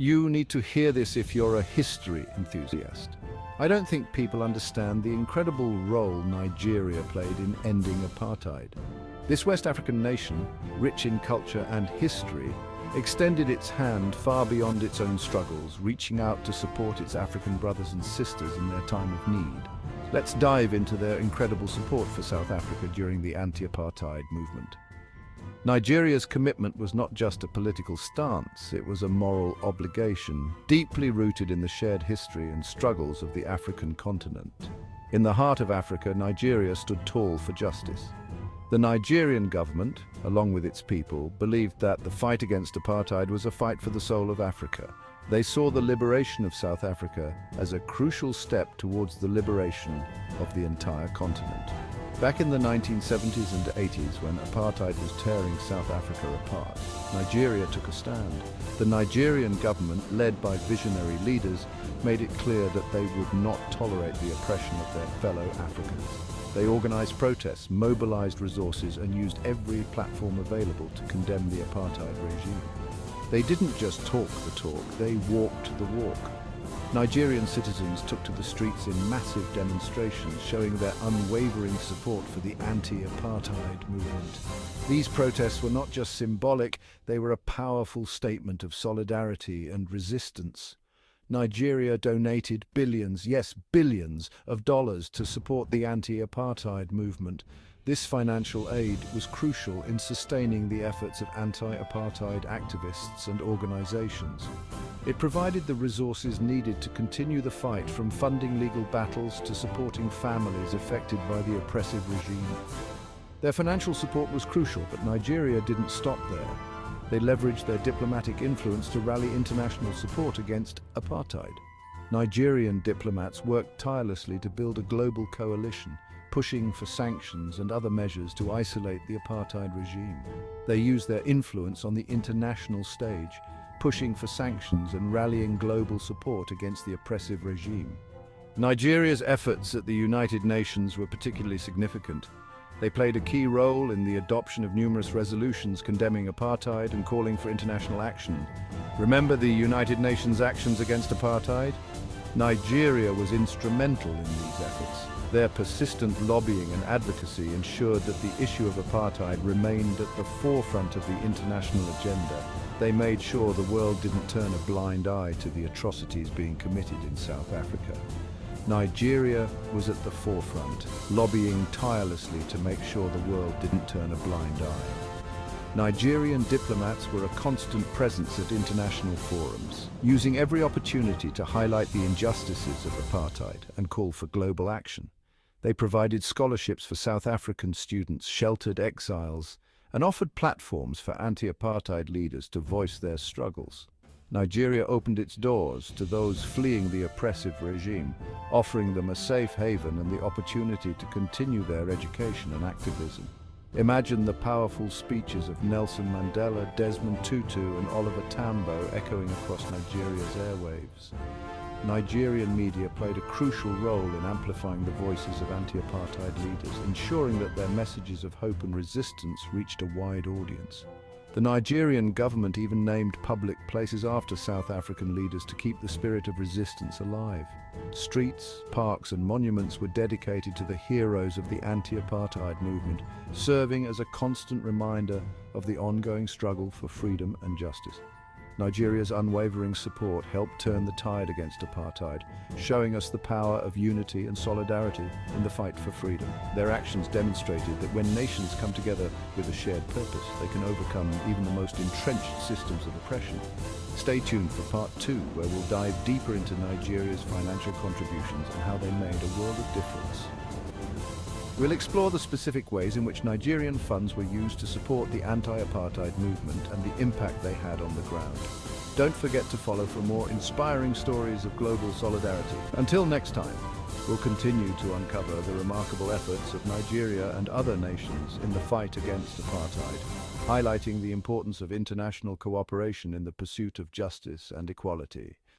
You need to hear this if you're a history enthusiast. I don't think people understand the incredible role Nigeria played in ending apartheid. This West African nation, rich in culture and history, extended its hand far beyond its own struggles, reaching out to support its African brothers and sisters in their time of need. Let's dive into their incredible support for South Africa during the anti-apartheid movement. Nigeria's commitment was not just a political stance, it was a moral obligation, deeply rooted in the shared history and struggles of the African continent. In the heart of Africa, Nigeria stood tall for justice. The Nigerian government, along with its people, believed that the fight against apartheid was a fight for the soul of Africa. They saw the liberation of South Africa as a crucial step towards the liberation of the entire continent. Back in the 1970s and 80s, when apartheid was tearing South Africa apart, Nigeria took a stand. The Nigerian government, led by visionary leaders, made it clear that they would not tolerate the oppression of their fellow Africans. They organized protests, mobilized resources, and used every platform available to condemn the apartheid regime. They didn't just talk the talk, they walked the walk. Nigerian citizens took to the streets in massive demonstrations, showing their unwavering support for the anti-apartheid movement. These protests were not just symbolic, they were a powerful statement of solidarity and resistance. Nigeria donated billions, yes, billions of dollars to support the anti-apartheid movement. This financial aid was crucial in sustaining the efforts of anti-apartheid activists and organizations. It provided the resources needed to continue the fight, from funding legal battles to supporting families affected by the oppressive regime. Their financial support was crucial, but Nigeria didn't stop there. They leveraged their diplomatic influence to rally international support against apartheid. Nigerian diplomats worked tirelessly to build a global coalition, pushing for sanctions and other measures to isolate the apartheid regime. They used their influence on the international stage, pushing for sanctions and rallying global support against the oppressive regime. Nigeria's efforts at the United Nations were particularly significant. They played a key role in the adoption of numerous resolutions condemning apartheid and calling for international action. Remember the United Nations actions against apartheid? Nigeria was instrumental in these efforts. Their persistent lobbying and advocacy ensured that the issue of apartheid remained at the forefront of the international agenda. They made sure the world didn't turn a blind eye to the atrocities being committed in South Africa. Nigeria was at the forefront, lobbying tirelessly to make sure the world didn't turn a blind eye. Nigerian diplomats were a constant presence at international forums, using every opportunity to highlight the injustices of apartheid and call for global action. They provided scholarships for South African students, sheltered exiles, and offered platforms for anti-apartheid leaders to voice their struggles. Nigeria opened its doors to those fleeing the oppressive regime, offering them a safe haven and the opportunity to continue their education and activism. Imagine the powerful speeches of Nelson Mandela, Desmond Tutu, and Oliver Tambo echoing across Nigeria's airwaves. Nigerian media played a crucial role in amplifying the voices of anti-apartheid leaders, ensuring that their messages of hope and resistance reached a wide audience. The Nigerian government even named public places after South African leaders to keep the spirit of resistance alive. Streets, parks, and monuments were dedicated to the heroes of the anti-apartheid movement, serving as a constant reminder of the ongoing struggle for freedom and justice. Nigeria's unwavering support helped turn the tide against apartheid, showing us the power of unity and solidarity in the fight for freedom. Their actions demonstrated that when nations come together with a shared purpose, they can overcome even the most entrenched systems of oppression. Stay tuned for part 2, where we'll dive deeper into Nigeria's financial contributions and how they made a world of difference. We'll explore the specific ways in which Nigerian funds were used to support the anti-apartheid movement and the impact they had on the ground. Don't forget to follow for more inspiring stories of global solidarity. Until next time, we'll continue to uncover the remarkable efforts of Nigeria and other nations in the fight against apartheid, highlighting the importance of international cooperation in the pursuit of justice and equality.